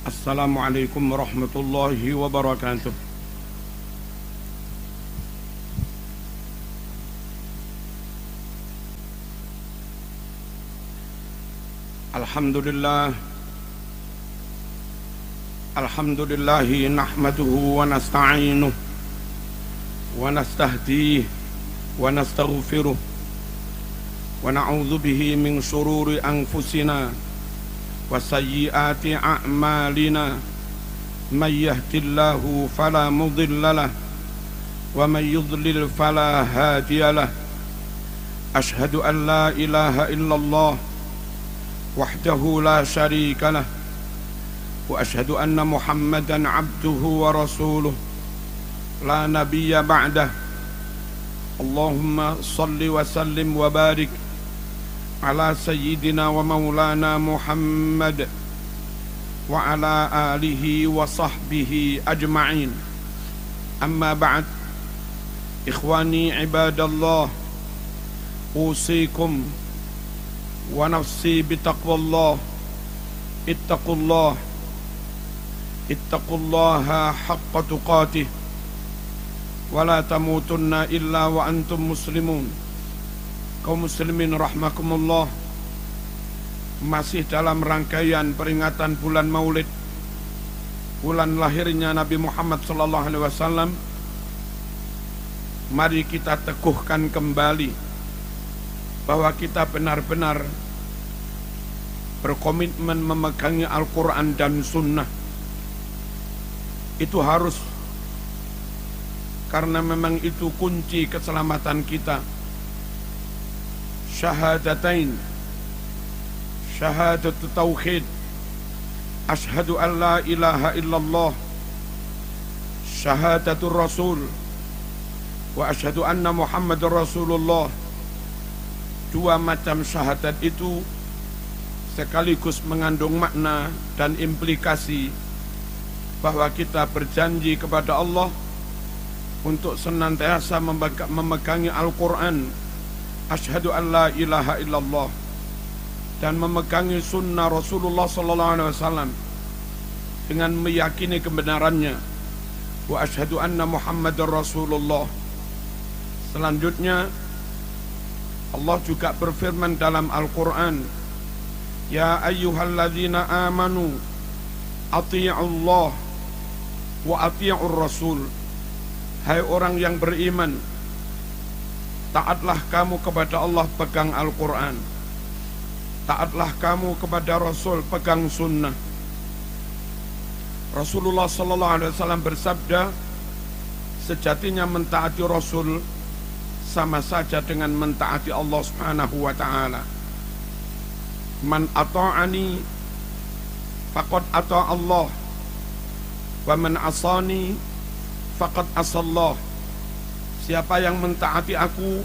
Assalamualaikum warahmatullahi wabarakatuh. Alhamdulillah. Alhamdulillahi nahmaduhu wa nasta'inuh wa nastahdihi wa nastaghfiruh wa na'udzu bihi min shururi anfusina wa sayyiati a'malina. May yahdihillahu fala mudilla lahu wa may yudlil fala hadiya lahu. Ashhadu an la ilaha illallah wahdahu la syarika lah wa ashhadu anna Muhammadan abduhu wa rasuluh la nabiyya ba'dah. Allahumma salli wa sallim wa barik ala sayyidina wa maulana Muhammad wa ala alihi wa sahbihi ajma'in. Amma ba'd. Ikhwani ibadallah, usikum wa nafsi bitaqwallah. Ittaqullaha haqqa tuqatih wa la tamutunna illa wa antum muslimun. Kaum muslimin rahmakumullah, masih dalam rangkaian peringatan bulan Maulid, bulan lahirnya Nabi Muhammad sallallahu alaihi wasallam. Mari kita teguhkan kembali bahwa kita benar-benar berkomitmen memegangi Al-Quran dan Sunnah. Itu harus, karena memang itu kunci keselamatan kita. Syahadatain, syahadatu tauhid, asyhadu an la ilaha illallah, syahadatul rasul, wa asyhadu anna Muhammadar Rasulullah. Dua macam syahadat itu sekaligus mengandung makna dan implikasi bahwa kita berjanji kepada Allah untuk senantiasa memegangi Al-Quran, asyhadu an la ilaha illallah, dan memegangi sunnah Rasulullah sallallahu alaihi wasallam dengan meyakini kebenarannya, wa asyhadu anna Muhammadar Rasulullah. Selanjutnya Allah juga berfirman dalam Al-Quran, ya ayyuhalladzina amanu ati'ullah wa ati'ur rasul. Hai orang yang beriman, taatlah kamu kepada Allah, pegang Al-Quran. Taatlah kamu kepada Rasul, pegang sunnah. Rasulullah sallallahu alaihi wasallam bersabda, sejatinya mentaati Rasul sama saja dengan mentaati Allah Subhanahu wa ta'ala. Man ata'ani faqad ata' Allah wa man asani faqad asallah. Siapa yang mentaati aku,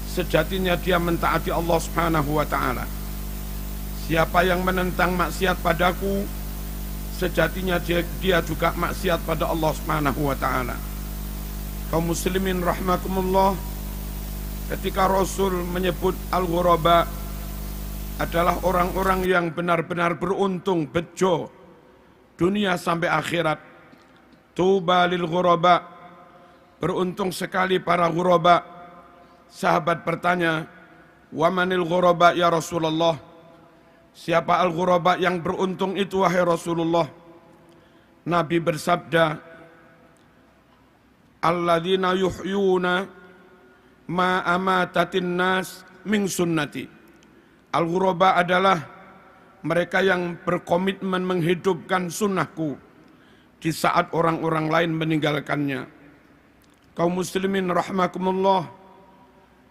sejatinya dia mentaati Allah Subhanahu wa ta'ala. Siapa yang menentang maksiat padaku, sejatinya dia juga maksiat pada Allah Subhanahu wa ta'ala. Kaum muslimin rahmakumullah, ketika Rasul menyebut al-ghuraba adalah orang-orang yang benar-benar beruntung, bejo, dunia sampai akhirat. Tuba lil ghuraba, beruntung sekali para ghuraba. Sahabat bertanya, wa manil ghuraba ya Rasulullah? Siapa al-ghuraba yang beruntung itu wahai Rasulullah? Nabi bersabda, alladzina yuhyuna ma amatatin nas min sunnati. Al-ghuraba adalah mereka yang berkomitmen menghidupkan sunnahku di saat orang-orang lain meninggalkannya. Kaum muslimin rahmakumullah,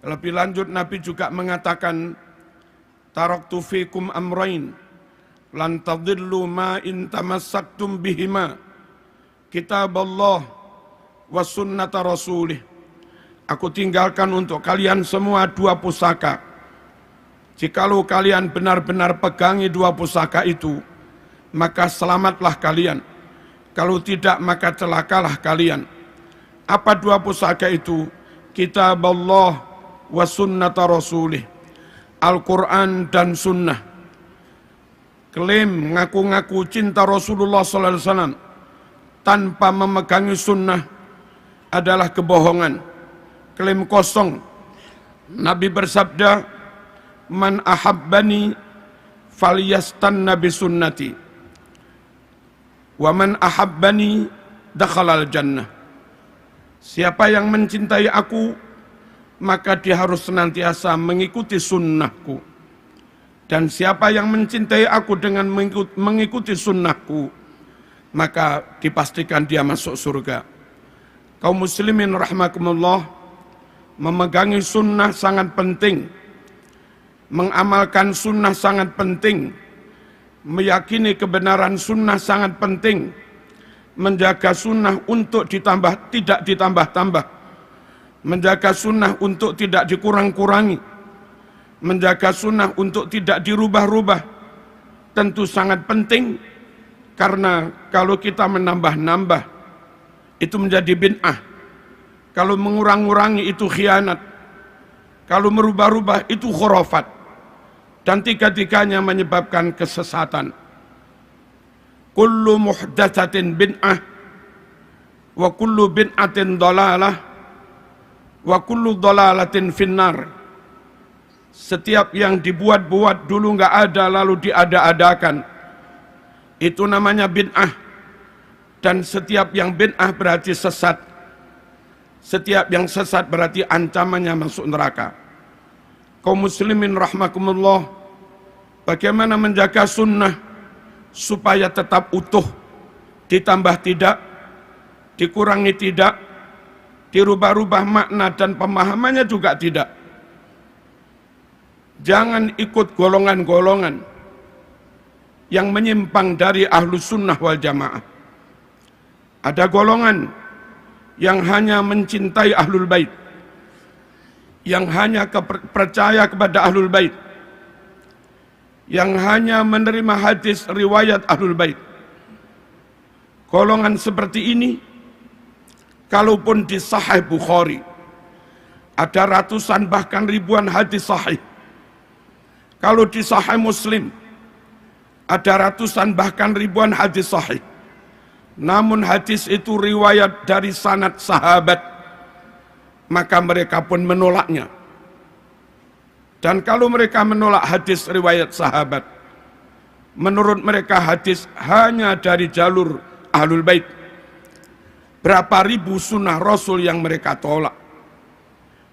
lebih lanjut Nabi juga mengatakan, taraktu fikum amrain lan tadillu ma in tamassaktum bihima, kitaballah wa sunnata rasulih. Aku tinggalkan untuk kalian semua dua pusaka. Jikalau kalian benar-benar pegangi dua pusaka itu, maka selamatlah kalian. Kalau tidak, maka celakalah kalian. Apa dua pusaka itu? Kitaballah wa sunnata rasulih. Al-Quran dan sunnah. klaim ngaku-ngaku cinta Rasulullah sallallahu alaihi wasallam tanpa memegangi sunnah adalah kebohongan, klaim kosong. Nabi bersabda, "Man ahabbani falyastanna bi sunnati, wa man ahabbani dakhalal jannah." Siapa yang mencintai aku, maka dia harus senantiasa mengikuti sunnahku. Dan siapa yang mencintai aku dengan mengikuti sunnahku, maka dipastikan dia masuk surga. Kaum muslimin rahimakumullah, memegangi sunnah sangat penting, mengamalkan sunnah sangat penting, meyakini kebenaran sunnah sangat penting, menjaga sunnah untuk tidak ditambah-tambah, menjaga sunnah untuk tidak dikurang-kurangi, menjaga sunnah untuk tidak dirubah-rubah, tentu sangat penting, karena kalau kita menambah-nambah itu menjadi bid'ah, kalau mengurang-urangi itu khianat, kalau merubah-rubah itu khurafat, dan tiga-tiganya menyebabkan kesesatan. Kullu muhdatsatin bid'ah wa kullu bid'atin dhalalah wa kullu dhalalatin finnar. Setiap yang dibuat-buat dulu nggak ada lalu diada-adakan, itu namanya bid'ah. Dan setiap yang bid'ah berarti sesat. Setiap yang sesat berarti ancamannya masuk neraka. Kaum muslimin rahmakumullah, bagaimana menjaga sunnah supaya tetap utuh, ditambah tidak, dikurangi tidak, dirubah-rubah makna dan pemahamannya juga tidak. Jangan ikut golongan-golongan yang menyimpang dari ahlus sunnah wal jamaah. Ada golongan yang hanya mencintai ahlul bait, yang hanya percaya kepada ahlul bait, yang hanya menerima hadis riwayat ahlul bait. Golongan seperti ini, kalaupun di Sahih Bukhari ada ratusan bahkan ribuan hadis sahih, kalau di Sahih Muslim ada ratusan bahkan ribuan hadis sahih, namun hadis itu riwayat dari sanad sahabat, maka mereka pun menolaknya. Dan kalau mereka menolak hadis riwayat sahabat, menurut mereka hadis hanya dari jalur ahlul bait. Berapa ribu sunnah Rasul yang mereka tolak.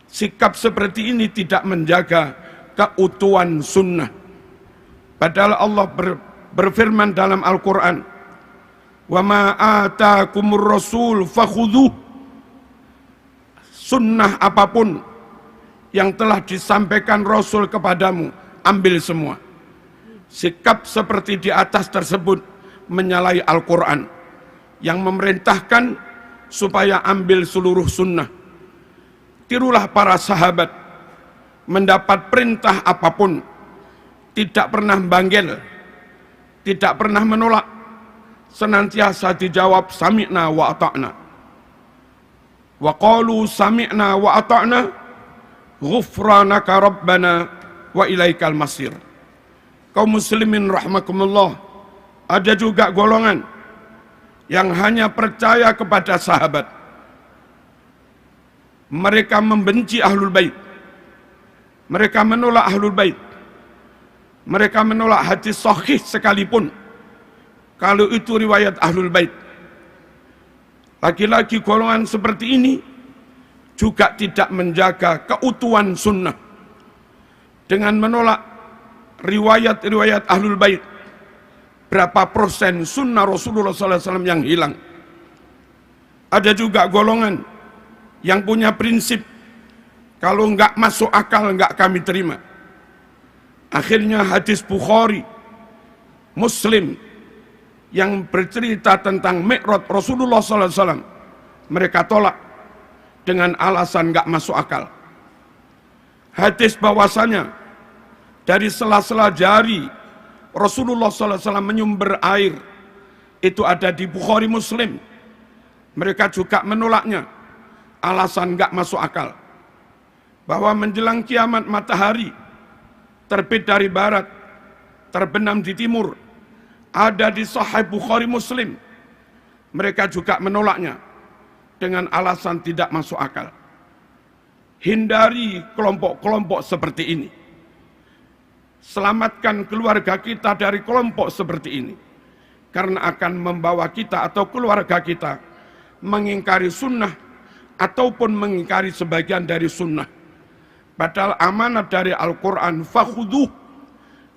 Sikap seperti ini tidak menjaga keutuhan sunnah. Padahal Allah berfirman dalam Al-Quran, "Wa ma atakumur rasul fakhudhuh." Sunnah apapun yang telah disampaikan Rasul kepadamu, ambil semua. Sikap seperti di atas tersebut menyalahi Al-Quran yang memerintahkan supaya ambil seluruh sunnah. Tirulah para sahabat, mendapat perintah apapun tidak pernah banggel, tidak pernah menolak, senantiasa dijawab sami'na wa ata'na. Wa qalu sami'na wa ata'na ghufranaka rabbana wa ilaikal masir. Kaum muslimin rahmakumullah, ada juga golongan yang hanya percaya kepada sahabat. Mereka membenci ahlul bait, mereka menolak ahlul bait, mereka menolak hadis sahih sekalipun kalau itu riwayat ahlul bait. Lagi-lagi golongan seperti ini juga tidak menjaga keutuhan sunnah dengan menolak riwayat-riwayat ahlul bait. Berapa persen sunnah Rasulullah SAW yang hilang? Ada juga golongan yang punya prinsip, kalau enggak masuk akal enggak kami terima. Akhirnya hadis Bukhari, Muslim yang bercerita tentang Mi'raj Rasulullah SAW, mereka tolak dengan alasan enggak masuk akal. Hadis bahwasanya dari sela-sela jari Rasulullah SAW menyumber air, itu ada di Bukhari Muslim. Mereka juga menolaknya, alasan enggak masuk akal. Bahwa menjelang kiamat matahari terbit dari barat, terbenam di timur, ada di Sahih Bukhari Muslim, mereka juga menolaknya dengan alasan tidak masuk akal. Hindari kelompok-kelompok seperti ini. Selamatkan keluarga kita dari kelompok seperti ini, karena akan membawa kita atau keluarga kita mengingkari sunnah ataupun mengingkari sebagian dari sunnah. Padahal amanat dari Al-Quran, fakhuduh,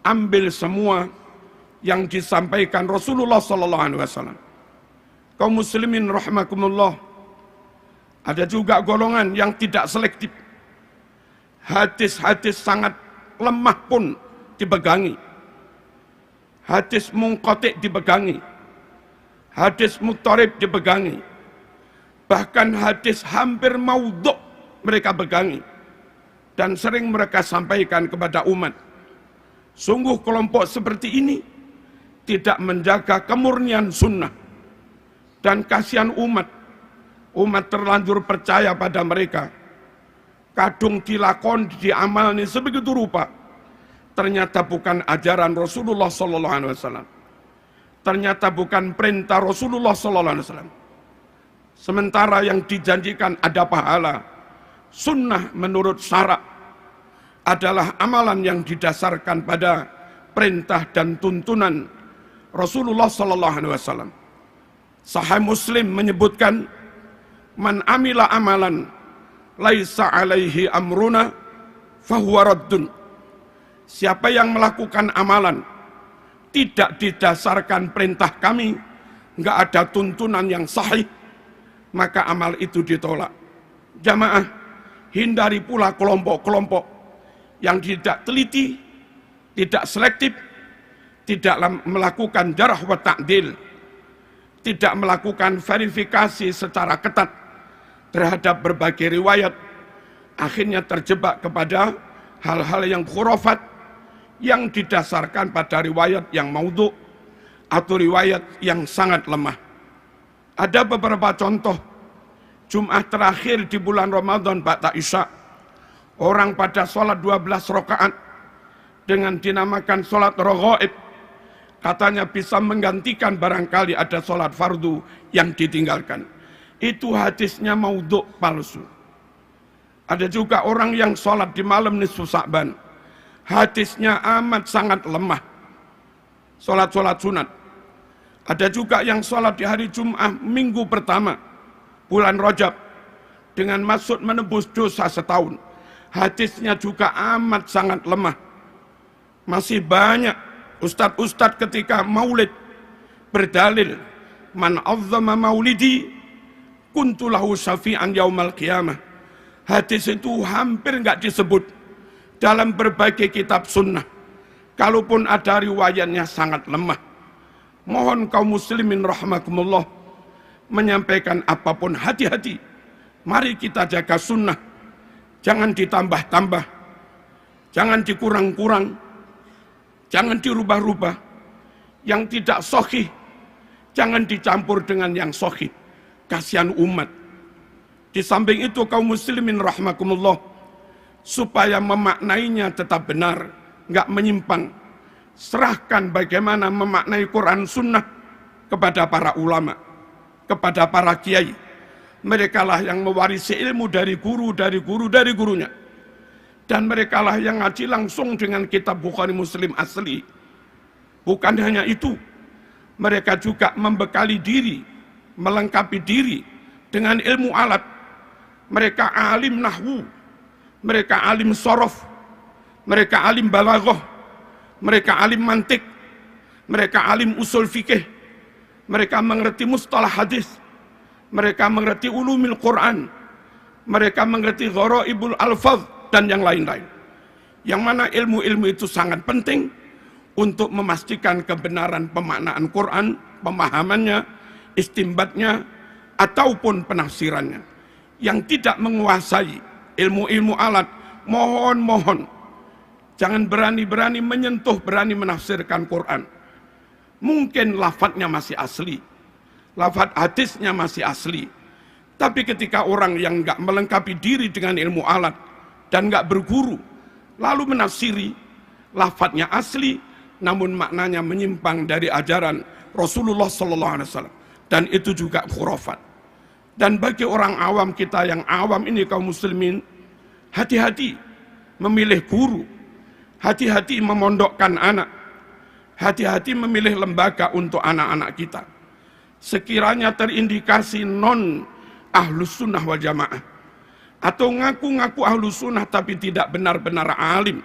ambil semua yang disampaikan Rasulullah SAW. Kaum muslimin rahimakumullah, ada juga golongan yang tidak selektif. Hadis-hadis sangat lemah pun dipegangi. Hadis munqati' dipegangi. Hadis muttarib dipegangi. Bahkan hadis hampir maudhu' mereka pegangi. Dan sering mereka sampaikan kepada umat. Sungguh kelompok seperti ini tidak menjaga kemurnian sunnah. Dan kasihan umat. Umat terlanjur percaya pada mereka. Kadung dilakon, diamalni sebegitu rupa. Ternyata bukan ajaran Rasulullah SAW. Ternyata bukan perintah Rasulullah SAW. Sementara yang dijanjikan ada pahala, sunnah menurut syarak adalah amalan yang didasarkan pada perintah dan tuntunan Rasulullah SAW. Sahih Muslim menyebutkan, man amila amalan laisa alaihi amruna fahuwa raddun. Siapa yang melakukan amalan tidak didasarkan perintah kami, enggak ada tuntunan yang sahih, maka amal itu ditolak. Jamaah, hindari pula kelompok-kelompok yang tidak teliti, tidak selektif, tidak melakukan jarh wa ta'dil, tidak melakukan verifikasi secara ketat terhadap berbagai riwayat, akhirnya terjebak kepada hal-hal yang khurafat yang didasarkan pada riwayat yang maudhu' atau riwayat yang sangat lemah. Ada beberapa contoh. Jumat terakhir di bulan Ramadan ba'da Isya, orang pada sholat 12 rakaat dengan dinamakan sholat raghaib. Katanya bisa menggantikan barangkali ada sholat fardu yang ditinggalkan. Itu hadisnya maudhu', palsu. Ada juga orang yang sholat di malam nisfu Sa'ban. Hadisnya amat sangat lemah. Sholat-sholat sunat. Ada juga yang sholat di hari Jum'ah minggu pertama bulan Rajab dengan maksud menebus dosa setahun. Hadisnya juga amat sangat lemah. Masih banyak ustadz-ustadz ketika maulid berdalil, man azzama maulidi kuntu lahu syafi'an yaumal qiyamah. Hadis itu hampir enggak disebut dalam berbagai kitab sunnah. Kalaupun ada riwayatnya sangat lemah. Mohon kaum muslimin rahimakumullah menyampaikan apapun hati-hati. Mari kita jaga sunnah. Jangan ditambah-tambah. Jangan dikurang-kurang. Jangan dirubah-rubah. Yang tidak sahih, jangan dicampur dengan yang sahih. Kasihan umat. Di samping itu kaum muslimin rahimakumullah, supaya memaknainya tetap benar, nggak menyimpang, serahkan bagaimana memaknai Quran Sunnah kepada para ulama, kepada para kiai. Mereka lah yang mewarisi ilmu dari guru, dari gurunya. Dan mereka lah yang ngaji langsung dengan kitab Bukhari Muslim asli. Bukan hanya itu, mereka juga membekali diri, melengkapi diri dengan ilmu alat. Mereka alim nahwu, mereka alim sorof, mereka alim balaghah, mereka alim mantik, mereka alim usul fikih, mereka mengerti mustalah hadis, mereka mengerti ulumil Quran, mereka mengerti gharaibul alfaz dan yang lain-lain. Yang mana ilmu-ilmu itu sangat penting untuk memastikan kebenaran pemaknaan Quran, pemahamannya, istimbatnya, ataupun penafsirannya. Yang tidak menguasai ilmu-ilmu alat, mohon jangan berani-berani menyentuh, berani menafsirkan Quran. Mungkin lafadznya masih asli, lafadz hadisnya masih asli, tapi ketika orang yang nggak melengkapi diri dengan ilmu alat dan nggak berguru, lalu menafsiri, lafadznya asli, namun maknanya menyimpang dari ajaran Rasulullah SAW, dan itu juga khurafat. Dan bagi orang awam kita yang awam ini, kaum muslimin, hati-hati memilih guru, hati-hati memondokkan anak, hati-hati memilih lembaga untuk anak-anak kita. Sekiranya terindikasi non ahlus sunnah wal jamaah, atau ngaku-ngaku ahlus sunnah tapi tidak benar-benar alim,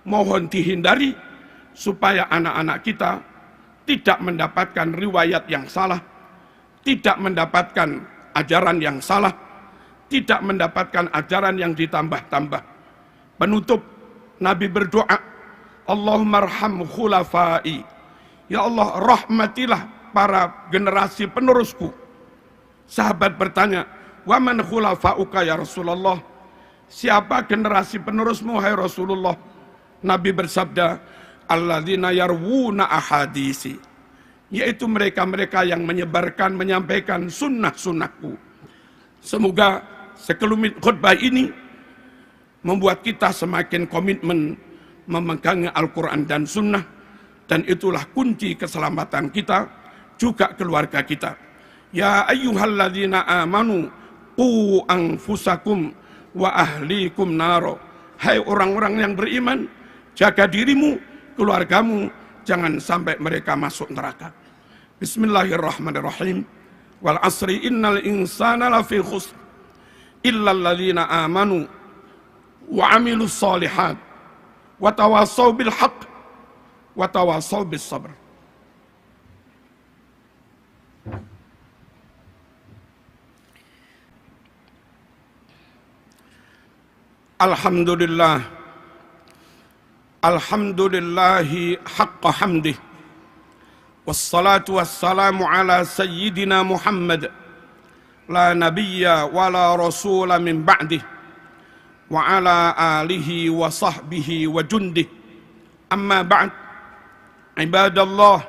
mohon dihindari supaya anak-anak kita tidak mendapatkan riwayat yang salah, tidak mendapatkan ajaran yang salah, tidak mendapatkan ajaran yang ditambah-tambah. Penutup, Nabi berdoa, Allahumma arham khulafai, ya Allah rahmatilah para generasi penerusku. Sahabat bertanya, wa man khulafauka ya Rasulullah, siapa generasi penerusmu hai Rasulullah? Nabi bersabda, alladzina yarwuna ahadisi, yaitu mereka-mereka yang menyebarkan, menyampaikan sunnah-sunnahku. Semoga sekelumit khutbah ini membuat kita semakin komitmen memegang Al-Quran dan sunnah, dan itulah kunci keselamatan kita, juga keluarga kita. Ya ayyuhalladzina amanu qu anfusakum wa ahlikum naro. Hai orang-orang yang beriman, jaga dirimu, keluargamu, jangan sampai mereka masuk neraka. Bismillahirrahmanirrahim. Wal asri innal insana lafi khusr illa alladzina amanu wa amilus solihat wa tawasaw bil haqq wa tawasaw bis sabr. Alhamdulillah, alhamdulillahi haqqa hamdih, wassalatu wassalamu ala sayyidina Muhammad, la nabiyya wa la rasula min ba'dih, wa ala alihi wa sahbihi wa jundih. Amma ba'd, ibadallah,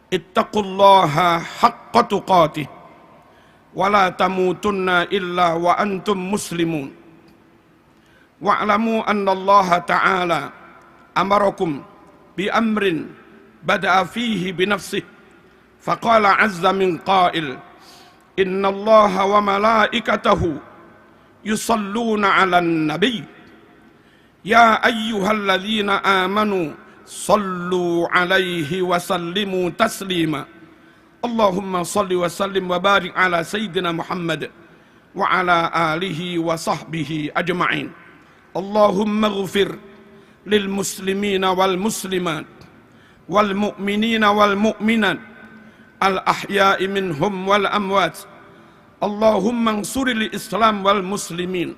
ittaqullaha haqqa tuqatih, wa la tamutunna illa wa antum muslimun. Wa'lamu anna Allah ta'ala amarakum bi amrin bada'a fihi bi nafsihi, faqala azza min qail, inna Allah wa malaikatahu yusalluna 'alan nabiy, ya ayyuhalladzina amanu sallu 'alaihi wa sallimu taslima. Allahumma salli wa sallim wa barik ala sayyidina Muhammad wa ala alihi wa sahbihi ajma'in. Allahumma ghfir lil muslimina wal muslimat wal mu'minina wal mu'minat al ahya'i minhum wal amwat. Allahumma ansuril islam wal muslimin.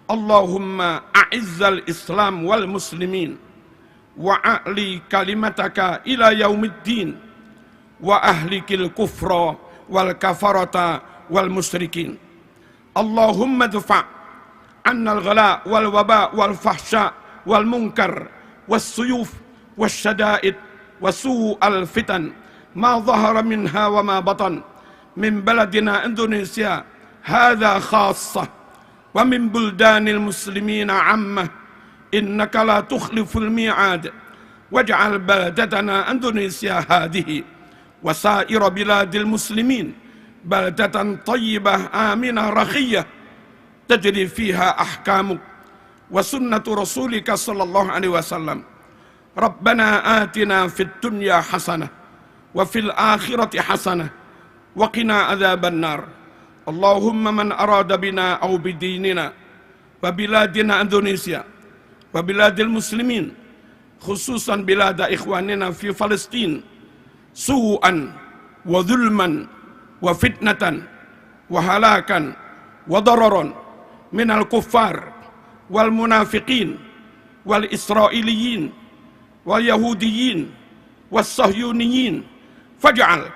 Allahumma a'izzal islam wal muslimin wa a'li kalimataka ila yaumiddin wa ahlikil kufra wal kafarata wal musyrikin. Allahumma dfa' anna al-ghala wal waba wal fahsya wal munkar was suyuf was syada'id wa su'al fitan ma dhahara minha wa ma batan min baladina Indonesia hadha khassah wa min buldanil muslimina ammah, innaka la tukhliful mi'ad waj'al baldatana Indonesia hadhihi وسائر بلاد المسلمين بلدة طيبة آمنة رخية تجري فيها أحكامك وسنة رسولك صلى الله عليه وسلم. ربنا آتنا في الدنيا حسنة وفي الآخرة حسنة وقنا عذاب النار. اللهم من أراد بنا أو بديننا وبلادنا إندونيسيا وبلاد المسلمين خصوصا بلاد إخواننا في فلسطين su'an wa dhulman wa fitnatan wa halakan wa dararan minal kuffar wal munafiqin wal israiliyin wal yahudiyin was sahyuniyin, faj'al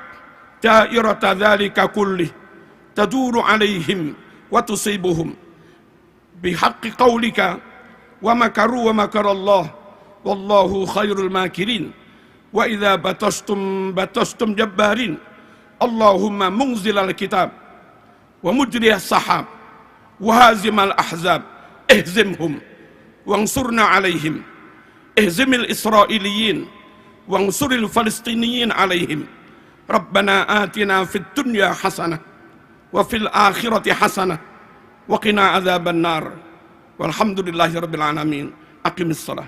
da'irata dhalika kullih taduru alaihim wa tusibuhum bihaqqi qawlika wa makaru wa makarallah wallahu khairul makirin. Wa idza batastum jabbarin. Allahumma munzilal kitab wa mujriyas sahab wa hazimal ahzab ihzimhum wansurna alaihim ihzimil Israiliyin wangsuril Falistiniyin alaihim. Rabbana atina fid dunya hasanah wa fil akhirati hasanah wa qina adzabannar. Walhamdulillahi rabbil alamin. Aqimis shalah.